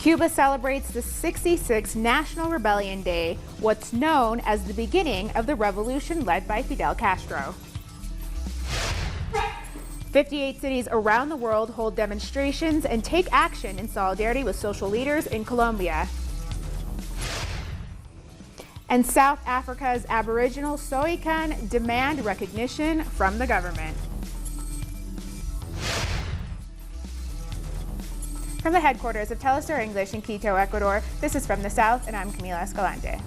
Cuba celebrates the 66th National Rebellion Day, what's known as the beginning of the revolution led by Fidel Castro. 58 cities around the world hold demonstrations and take action in solidarity with social leaders in Colombia. And South Africa's Aboriginal Soikan demand recognition from the government. From the headquarters of Telestar English in Quito, Ecuador, this is From the South, and I'm Camila Escalante.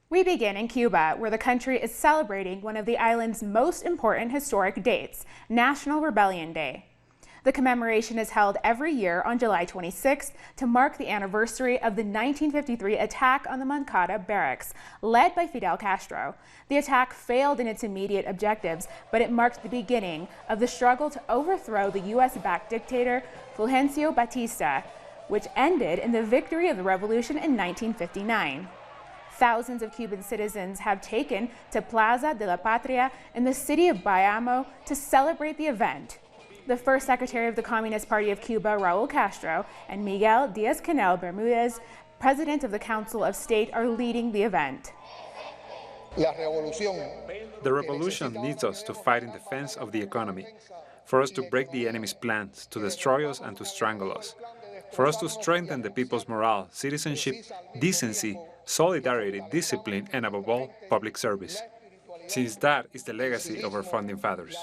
We begin in Cuba, where the country is celebrating one of the island's most important historic dates, National Rebellion Day. The commemoration is held every year on July 26th to mark the anniversary of the 1953 attack on the Moncada barracks, led by Fidel Castro. The attack failed in its immediate objectives, but it marked the beginning of the struggle to overthrow the U.S.-backed dictator Fulgencio Batista, which ended in the victory of the revolution in 1959. Thousands of Cuban citizens have taken to Plaza de la Patria in the city of Bayamo to celebrate the event. The first Secretary of the Communist Party of Cuba, Raúl Castro, and Miguel Díaz-Canel Bermúdez, President of the Council of State, are leading the event. The revolution needs us to fight in defense of the economy, for us to break the enemy's plans, to destroy us and to strangle us, for us to strengthen the people's morale, citizenship, decency, solidarity, discipline, and above all, public service, since that is the legacy of our founding fathers.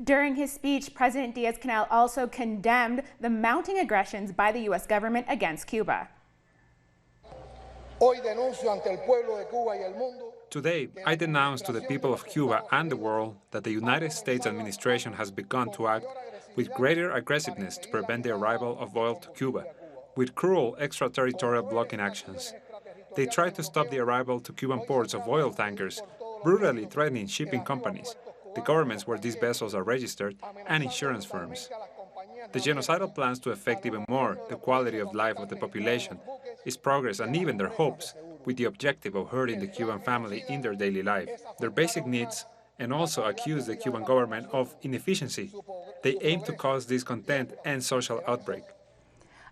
During his speech, President Díaz-Canel also condemned the mounting aggressions by the U.S. government against Cuba. Today, I denounce to the people of Cuba and the world that the United States administration has begun to act with greater aggressiveness to prevent the arrival of oil to Cuba, with cruel extraterritorial blocking actions. They try to stop the arrival to Cuban ports of oil tankers, brutally threatening shipping companies, the governments where these vessels are registered, and insurance firms. The genocidal plans to affect even more the quality of life of the population, its progress, and even their hopes, with the objective of hurting the Cuban family in their daily life, their basic needs, and also accuse the Cuban government of inefficiency. They aim to cause discontent and social outbreak.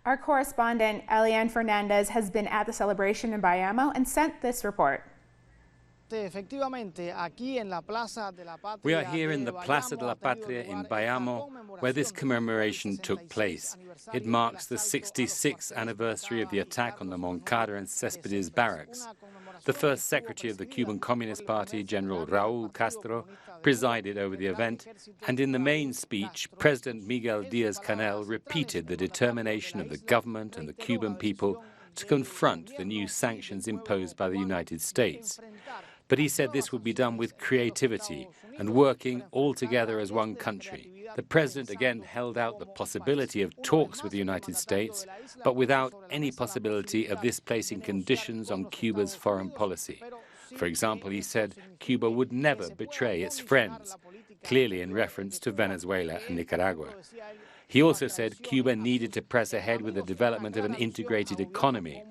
Our correspondent, Eliane Fernandez, has been at the celebration in Bayamo and sent this report. We are here in the Plaza de la Patria in Bayamo, where this commemoration took place. It marks the 66th anniversary of the attack on the Moncada and Céspedes barracks. The first secretary of the Cuban Communist Party, General Raúl Castro, presided over the event, and in the main speech, President Miguel Díaz-Canel repeated the determination of the government and the Cuban people to confront the new sanctions imposed by the United States. But he said this would be done with creativity and working all together as one country. The president again held out the possibility of talks with the United States, but without any possibility of this placing conditions on Cuba's foreign policy. For example, he said Cuba would never betray its friends, clearly in reference to Venezuela and Nicaragua. He also said Cuba needed to press ahead with the development of an integrated economy.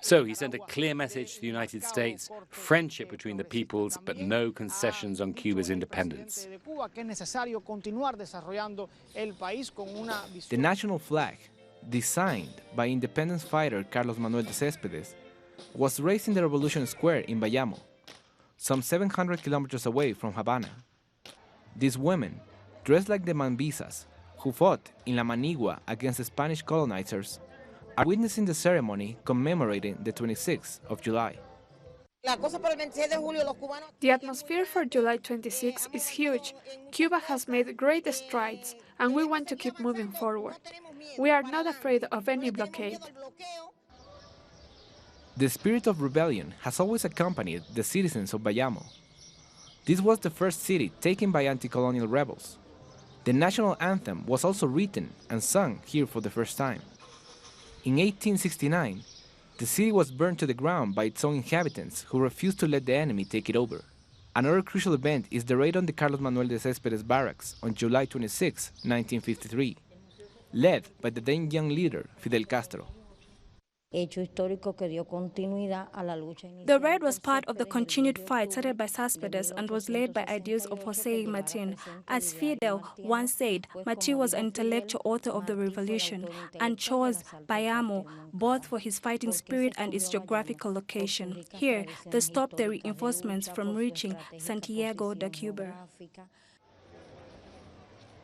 So he sent a clear message to the United States, friendship between the peoples, but no concessions on Cuba's independence. The national flag, designed by independence fighter Carlos Manuel de Céspedes, was raised in the Revolution Square in Bayamo, some 700 kilometers away from Havana. These women, dressed like the Mambisas, who fought in La Manigua against the Spanish colonizers, are witnessing the ceremony commemorating the 26th of July. The atmosphere for July 26 is huge. Cuba has made great strides, and we want to keep moving forward. We are not afraid of any blockade. The spirit of rebellion has always accompanied the citizens of Bayamo. This was the first city taken by anti-colonial rebels. The national anthem was also written and sung here for the first time. In 1869, the city was burned to the ground by its own inhabitants who refused to let the enemy take it over. Another crucial event is the raid on the Carlos Manuel de Céspedes barracks on July 26, 1953. led by the then young leader, Fidel Castro. The raid was part of the continued fight started by Céspedes and was led by ideas of José Martín. As Fidel once said, Martín was an intellectual author of the revolution and chose Bayamo both for his fighting spirit and its geographical location. Here, they stopped the reinforcements from reaching Santiago de Cuba.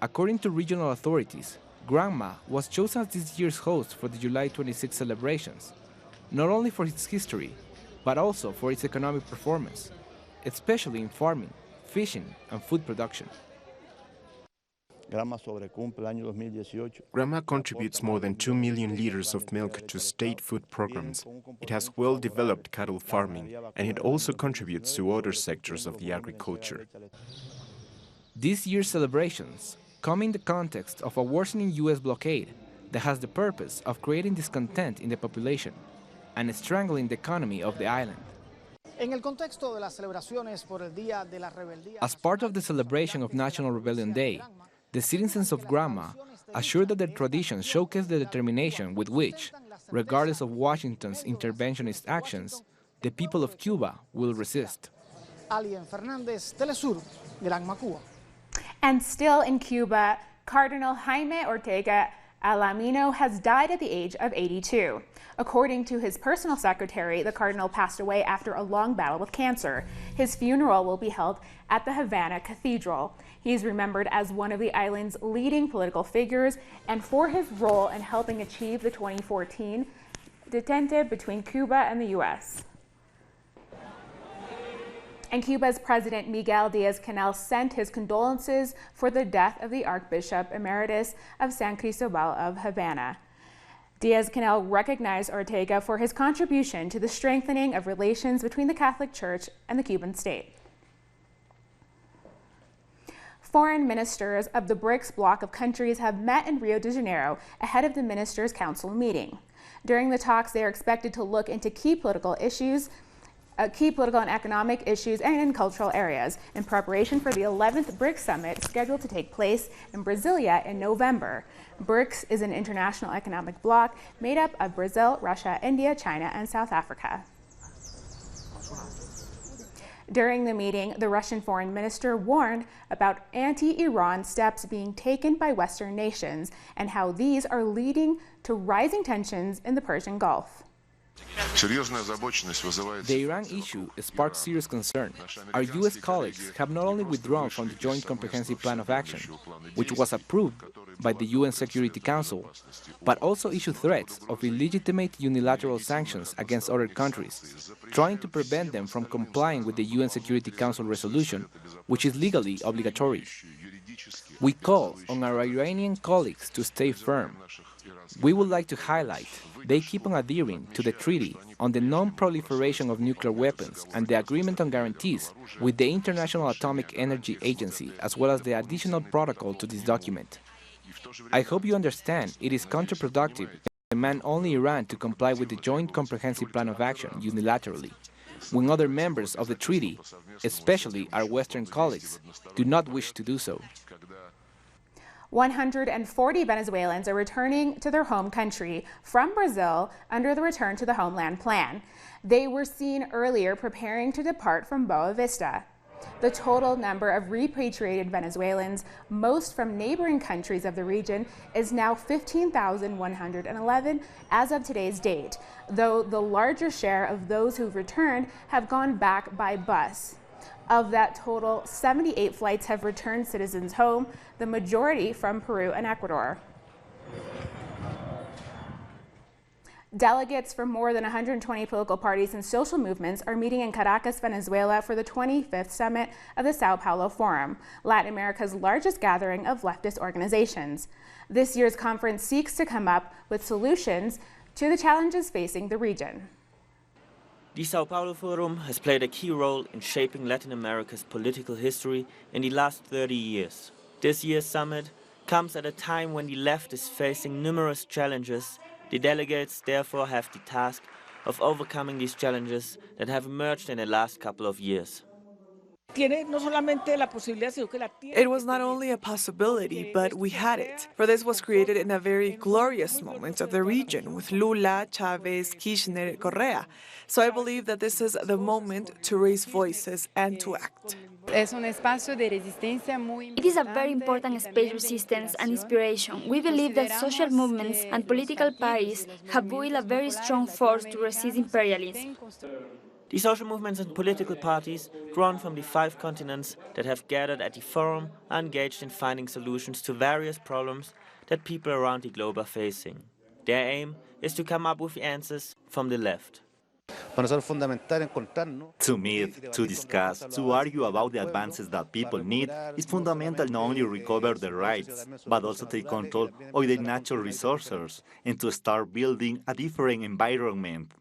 According to regional authorities, Granma was chosen as this year's host for the July 26 celebrations, not only for its history, but also for its economic performance, especially in farming, fishing, and food production. Granma contributes more than 2 million liters of milk to state food programs. It has well-developed cattle farming, and it also contributes to other sectors of the agriculture. This year's celebrations come in the context of a worsening U.S. blockade that has the purpose of creating discontent in the population and strangling the economy of the island. As part of the celebration of National Rebellion Day, the citizens of Granma assured that their traditions showcase the determination with which, regardless of Washington's interventionist actions, the people of Cuba will resist. And still in Cuba, Cardinal Jaime Ortega Alamino has died at the age of 82. According to his personal secretary, the cardinal passed away after a long battle with cancer. His funeral will be held at the Havana Cathedral. He is remembered as one of the island's leading political figures and for his role in helping achieve the 2014 detente between Cuba and the U.S. And Cuba's President Miguel Díaz-Canel sent his condolences for the death of the Archbishop Emeritus of San Cristobal of Havana. Díaz-Canel recognized Ortega for his contribution to the strengthening of relations between the Catholic Church and the Cuban state. Foreign ministers of the BRICS bloc of countries have met in Rio de Janeiro ahead of the Ministers' Council meeting. During the talks, they are expected to look into key political and economic issues and in cultural areas in preparation for the 11th BRICS summit scheduled to take place in Brasilia in November. BRICS is an international economic bloc made up of Brazil, Russia, India, China, and South Africa. During the meeting, the Russian foreign minister warned about anti-Iran steps being taken by Western nations and how these are leading to rising tensions in the Persian Gulf. The Iran issue sparks serious concern. Our U.S. colleagues have not only withdrawn from the Joint Comprehensive Plan of Action, which was approved by the UN Security Council, but also issued threats of illegitimate unilateral sanctions against other countries, trying to prevent them from complying with the UN Security Council resolution, which is legally obligatory. We call on our Iranian colleagues to stay firm. We would like to highlight they keep on adhering to the Treaty on the Non-Proliferation of Nuclear Weapons and the Agreement on Guarantees with the International Atomic Energy Agency, as well as the additional protocol to this document. I hope you understand it is counterproductive to demand only Iran to comply with the Joint Comprehensive Plan of Action unilaterally, when other members of the treaty, especially our Western colleagues, do not wish to do so. 140 Venezuelans are returning to their home country from Brazil under the Return to the Homeland Plan. They were seen earlier preparing to depart from Boa Vista. The total number of repatriated Venezuelans, most from neighboring countries of the region, is now 15,111 as of today's date, though the larger share of those who've returned have gone back by bus. Of that total, 78 flights have returned citizens home, the majority from Peru and Ecuador. Delegates from more than 120 political parties and social movements are meeting in Caracas, Venezuela for the 25th summit of the Sao Paulo Forum, Latin America's largest gathering of leftist organizations. This year's conference seeks to come up with solutions to the challenges facing the region. The Sao Paulo Forum has played a key role in shaping Latin America's political history in the last 30 years. This year's summit comes at a time when the left is facing numerous challenges. The delegates therefore have the task of overcoming these challenges that have emerged in the last couple of years. It was not only a possibility, but we had it. For this was created in a very glorious moment of the region with Lula, Chavez, Kirchner, Correa. So I believe that this is the moment to raise voices and to act. It is a very important space resistance and inspiration. We believe that social movements and political parties have built a very strong force to resist imperialism. The social movements and political parties, drawn from the 5 continents that have gathered at the forum, are engaged in finding solutions to various problems that people around the globe are facing. Their aim is to come up with answers from the left. To meet, to discuss, to argue about the advances that people need is fundamental not only to recover their rights, but also take control of their natural resources and to start building a different environment.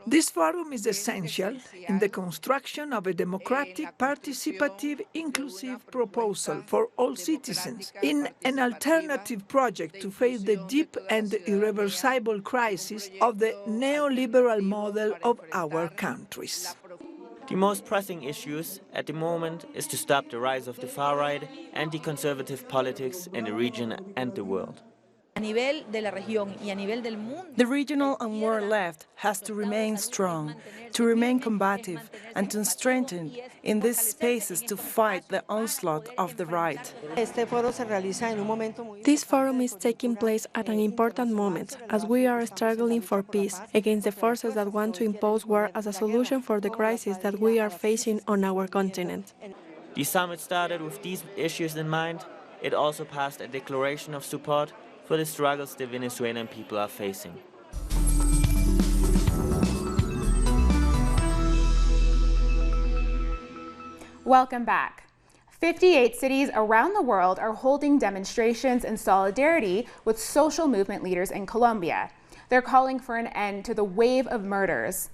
This forum is essential in the construction of a democratic, participative, inclusive proposal for all citizens, in an alternative project to face the deep and irreversible crisis of the neoliberal model of our countries. The most pressing issues at the moment is to stop the rise of the far-right, anti-conservative politics in the region and the world. The regional and world left has to remain strong, to remain combative, and to strengthen in these spaces to fight the onslaught of the right. This forum is taking place at an important moment as we are struggling for peace against the forces that want to impose war as a solution for the crisis that we are facing on our continent. The summit started with these issues in mind. It also passed a declaration of support for the struggles the Venezuelan people are facing. Welcome back. 58 cities around the world are holding demonstrations in solidarity with social movement leaders in Colombia. They're calling for an end to the wave of murders.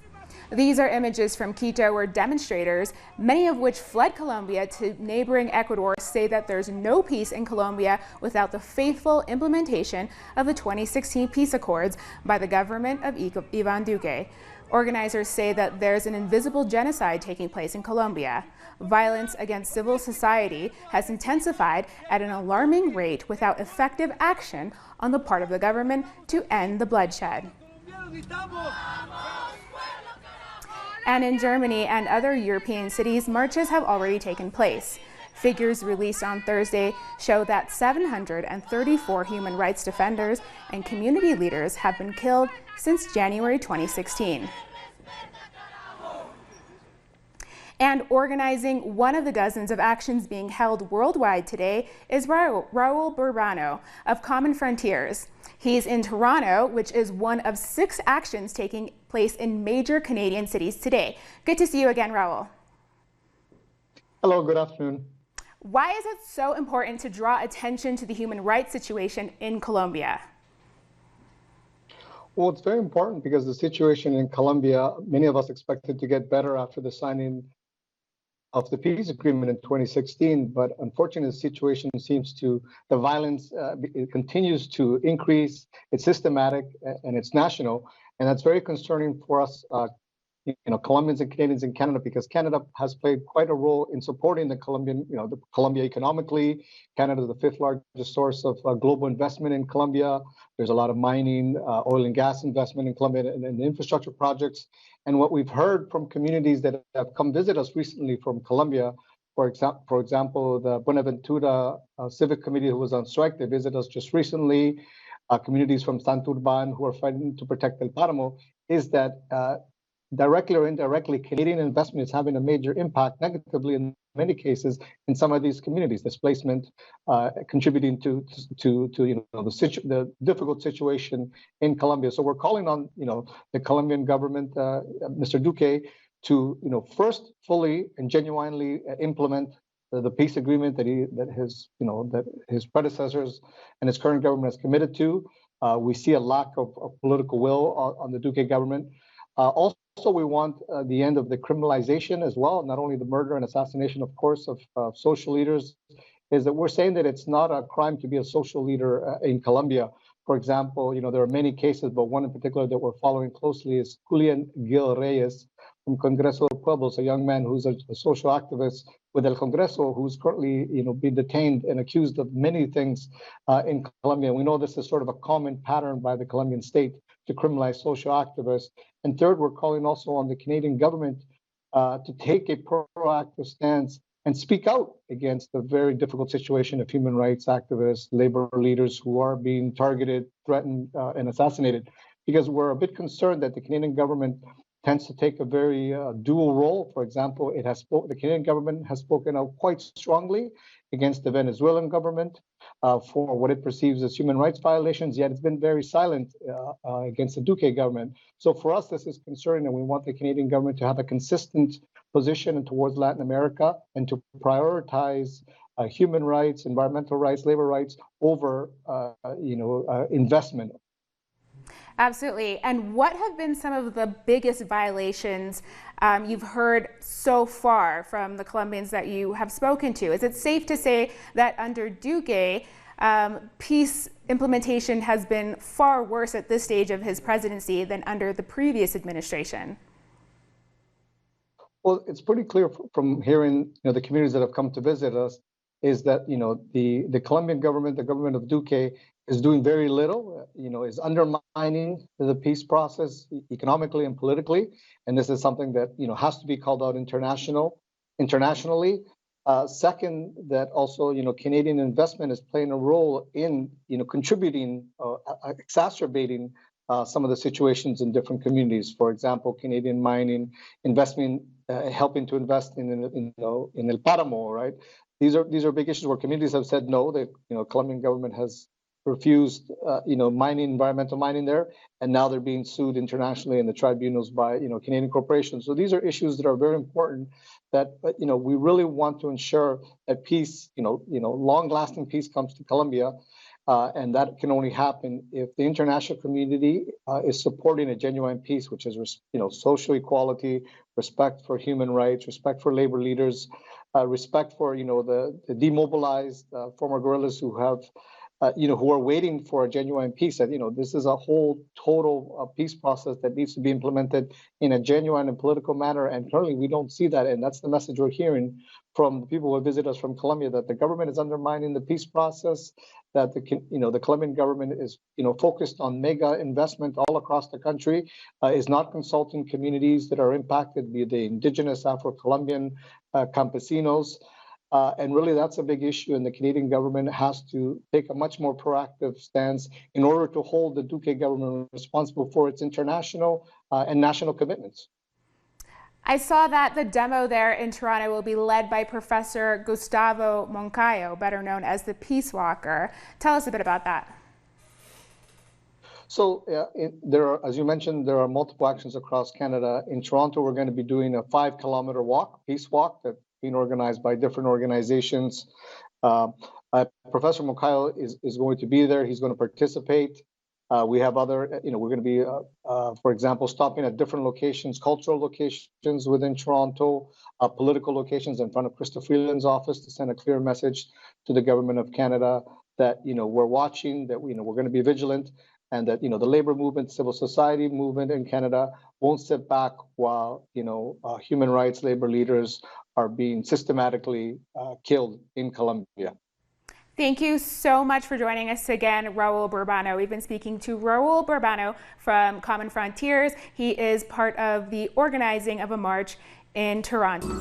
These are images from Quito where demonstrators, many of which fled Colombia to neighboring Ecuador, say that there's no peace in Colombia without the faithful implementation of the 2016 peace accords by the government of Iván Duque. Organizers say that there's an invisible genocide taking place in Colombia. Violence against civil society has intensified at an alarming rate without effective action on the part of the government to end the bloodshed. And in Germany and other European cities, marches have already taken place. Figures released on Thursday show that 734 human rights defenders and community leaders have been killed since January 2016. And organizing one of the dozens of actions being held worldwide today is Raul Burbano of Common Frontiers. He's in Toronto, which is one of 6 actions taking place in major Canadian cities today. Good to see you again, Raul. Hello, good afternoon. Why is it so important to draw attention to the human rights situation in Colombia? Well, it's very important because the situation in Colombia, many of us expected to get better after the signing of the peace agreement in 2016, but unfortunately the situation the violence it continues to increase. It's systematic and it's national, and that's very concerning for us, Colombians and Canadians in Canada, because Canada has played quite a role in supporting the Colombia economically. Canada is the 5th largest source of global investment in Colombia. There's a lot of mining, oil and gas investment in Colombia and infrastructure projects. And what we've heard from communities that have come visit us recently from Colombia, for example, the Buenaventura Civic Committee who was on strike, they visited us just recently. Communities from Santurban who are fighting to protect El Páramo, is that directly or indirectly, Canadian investment is having a major impact negatively in many cases in some of these communities, displacement, contributing to the difficult situation in Colombia. So we're calling on the Colombian government, Mr. Duque, to first fully and genuinely implement the peace agreement that his predecessors and his current government has committed to. We see a lack of political will on the Duque government. Also, we want the end of the criminalization as well, not only the murder and assassination, of course, of social leaders, is that we're saying that it's not a crime to be a social leader in Colombia. For example, there are many cases, but one in particular that we're following closely is Julian Gil Reyes, from Congreso de Pueblos, a young man who's a social activist with El Congreso, who's currently, being detained and accused of many things in Colombia. We know this is sort of a common pattern by the Colombian state to criminalize social activists. And third, we're calling also on the Canadian government to take a proactive stance and speak out against the very difficult situation of human rights activists, labor leaders who are being targeted, threatened, and assassinated. Because we're a bit concerned that the Canadian government tends to take a very dual role. For example, the Canadian government has spoken out quite strongly against the Venezuelan government for what it perceives as human rights violations, yet it's been very silent against the Duque government. So for us, this is concerning, and we want the Canadian government to have a consistent position towards Latin America and to prioritize human rights, environmental rights, labor rights over, investment. Absolutely. And what have been some of the biggest violations you've heard so far from the Colombians that you have spoken to? Is it safe to say that under Duque, peace implementation has been far worse at this stage of his presidency than under the previous administration? Well, it's pretty clear from hearing the communities that have come to visit us is that the Colombian government, the government of Duque, is doing very little, is undermining the peace process economically and politically. And this is something that, has to be called out internationally. Second, that also, Canadian investment is playing a role in, contributing, exacerbating some of the situations in different communities. For example, Canadian mining, investment, helping to invest in El Páramo, right? These are big issues where communities have said no. The Colombian government has refused, environmental mining there, and now they're being sued internationally in the tribunals by, Canadian corporations. So these are issues that are very important. That we really want to ensure that peace, long-lasting peace comes to Colombia, and that can only happen if the international community is supporting a genuine peace, which is, social equality, respect for human rights, respect for labor leaders, respect for, the demobilized former guerrillas who have. Who are waiting for a genuine peace. That this is a whole total peace process that needs to be implemented in a genuine and political manner. And currently, we don't see that, and that's the message we're hearing from the people who visit us from Colombia, that the government is undermining the peace process. That the Colombian government is focused on mega investment all across the country, is not consulting communities that are impacted, be the indigenous Afro-Colombian campesinos. And really, that's a big issue, and the Canadian government has to take a much more proactive stance in order to hold the Duque government responsible for its international and national commitments. I saw that the demo there in Toronto will be led by Professor Gustavo Moncayo, better known as the Peace Walker. Tell us a bit about that. So as you mentioned, there are multiple actions across Canada. In Toronto, we're going to be doing a 5-kilometer walk, peace walk, that's being organized by different organizations. Professor Moncayo is going to be there. He's going to participate. We have other, we're going to be, for example, stopping at different locations, cultural locations within Toronto, political locations in front of Krista Freeland's office to send a clear message to the government of Canada that, we're watching, that, we're going to be vigilant, and that, the labor movement, civil society movement in Canada won't sit back while, human rights labor leaders are being systematically killed in Colombia. Thank you so much for joining us again, Raul Burbano. We've been speaking to Raul Burbano from Common Frontiers. He is part of the organizing of a march in Toronto.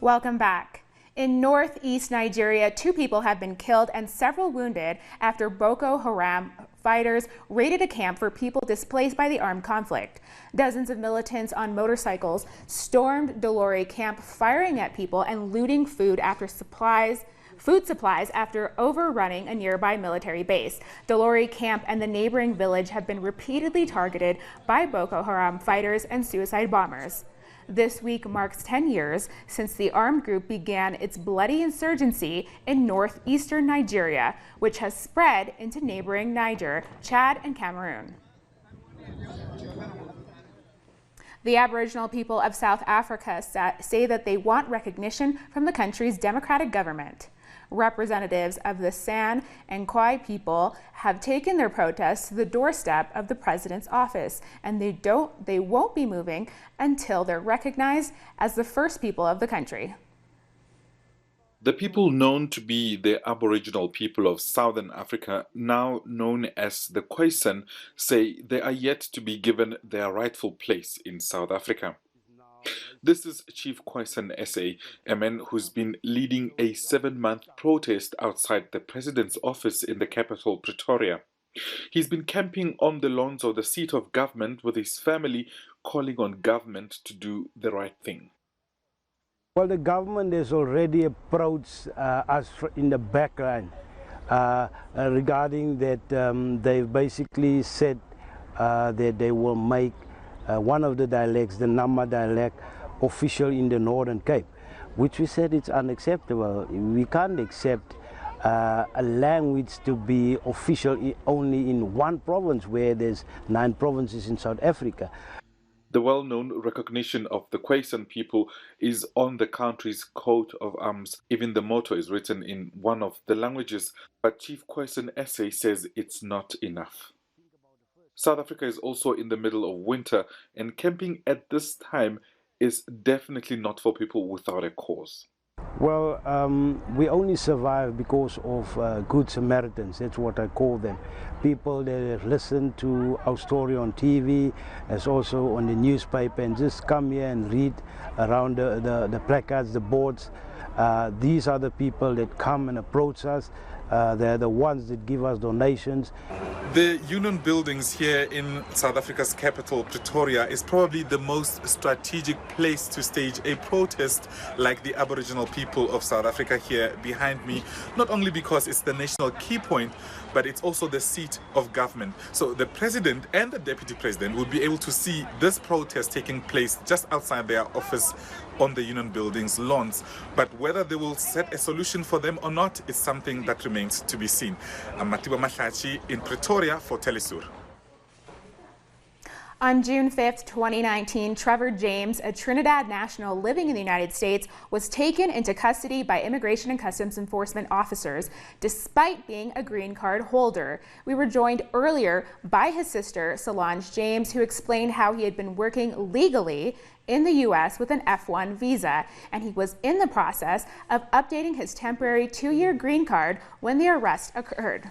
Welcome back. In northeast Nigeria, 2 people have been killed and several wounded after Boko Haram fighters raided a camp for people displaced by the armed conflict. Dozens of militants on motorcycles stormed Dolori camp, firing at people and looting food supplies after overrunning a nearby military base. Dolori camp and the neighboring village have been repeatedly targeted by Boko Haram fighters and suicide bombers. This week marks 10 years since the armed group began its bloody insurgency in northeastern Nigeria, which has spread into neighboring Niger, Chad, and Cameroon. The Aboriginal people of South Africa say that they want recognition from the country's democratic government. Representatives of the San and Khoi people have taken their protests to the doorstep of the president's office, and they won't be moving until they're recognized as the first people of the country. The people known to be the Aboriginal people of Southern Africa, now known as the Khoisan, say they are yet to be given their rightful place in South Africa. This is Chief Khoisan SA, a man who's been leading a 7-month protest outside the president's office in the capital, Pretoria. He's been camping on the lawns of the seat of government with his family, calling on government to do the right thing. Well, the government has already approached us in the background regarding that they've basically said that they will make one of the dialects, the Nama dialect, official in the Northern Cape, which we said it's unacceptable. We can't accept a language to be official only in one province where there's 9 provinces in South Africa. The well-known recognition of the Khoisan people is on the country's coat of arms. Even the motto is written in one of the languages, but Chief Khoisan SA says it's not enough. South Africa is also in the middle of winter, and camping at this time is definitely not for people without a cause. Well, we only survive because of good Samaritans, that's what I call them. People that have listened to our story on TV, as also on the newspaper, and just come here and read around the placards, the boards. These are the people that come and approach us. They're the ones that give us donations. The Union buildings here in South Africa's capital, Pretoria, is probably the most strategic place to stage a protest like the Aboriginal people of South Africa here behind me, not only because it's the national key point, but it's also the seat of government. So the president and the deputy president will be able to see this protest taking place just outside their office on the Union building's lawns. But whether they will set a solution for them or not is something that remains to be seen. I'm Matiba Mahlachi in Pretoria for Telesur. On June 5th, 2019, Trevor James, a Trinidad national living in the United States, was taken into custody by Immigration and Customs Enforcement officers, despite being a green card holder. We were joined earlier by his sister, Solange James, who explained how he had been working legally in the U.S. with an F1 visa, and he was in the process of updating his temporary 2-year green card when the arrest occurred.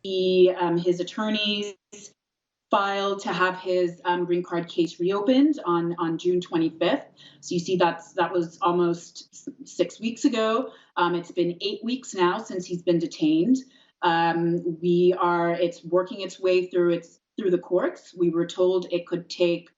His attorneys filed to have his green card case reopened on June 25th. So you see that was almost 6 weeks ago. It's been 8 weeks now since he's been detained. It's working its way through the courts. We were told it could take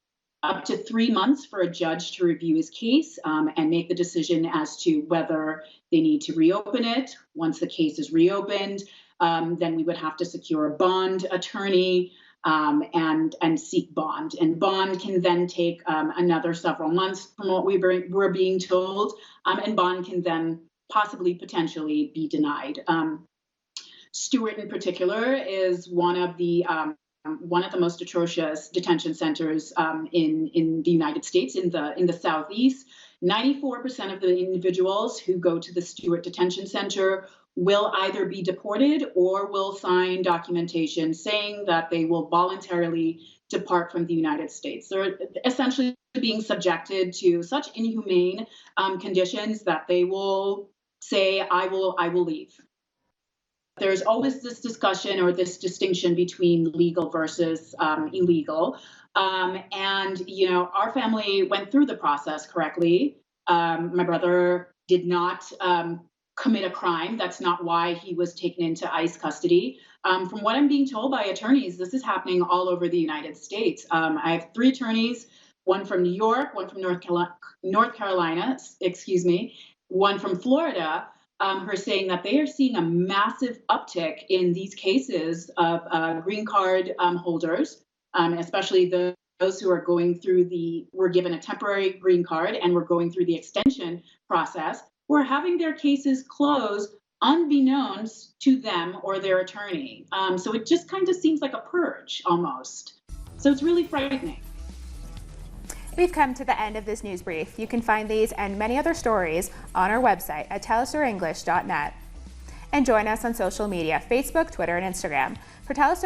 up to 3 months for a judge to review his case and make the decision as to whether they need to reopen it. Once the case is reopened, then we would have to secure a bond attorney and seek bond. And bond can then take another several months from what we're being told, and bond can then potentially be denied. Stewart in particular is one of the most atrocious detention centers in the United States, in the Southeast. 94% of the individuals who go to the Stewart Detention Center will either be deported or will sign documentation saying that they will voluntarily depart from the United States. They're essentially being subjected to such inhumane conditions that they will say, I will leave. There's always this discussion or this distinction between legal versus illegal. And, our family went through the process correctly. My brother did not commit a crime. That's not why he was taken into ICE custody. From what I'm being told by attorneys, this is happening all over the United States. I have 3 attorneys, one from New York, one from North Carolina, one from Florida, who are saying that they are seeing a massive uptick in these cases of green card holders, especially those who are were given a temporary green card and were going through the extension process, who are having their cases closed unbeknownst to them or their attorney. So it just kind of seems like a purge almost. So it's really frightening. We've come to the end of this news brief. You can find these and many other stories on our website at tellusorenglish.net. And join us on social media, Facebook, Twitter, and Instagram. For Tell Us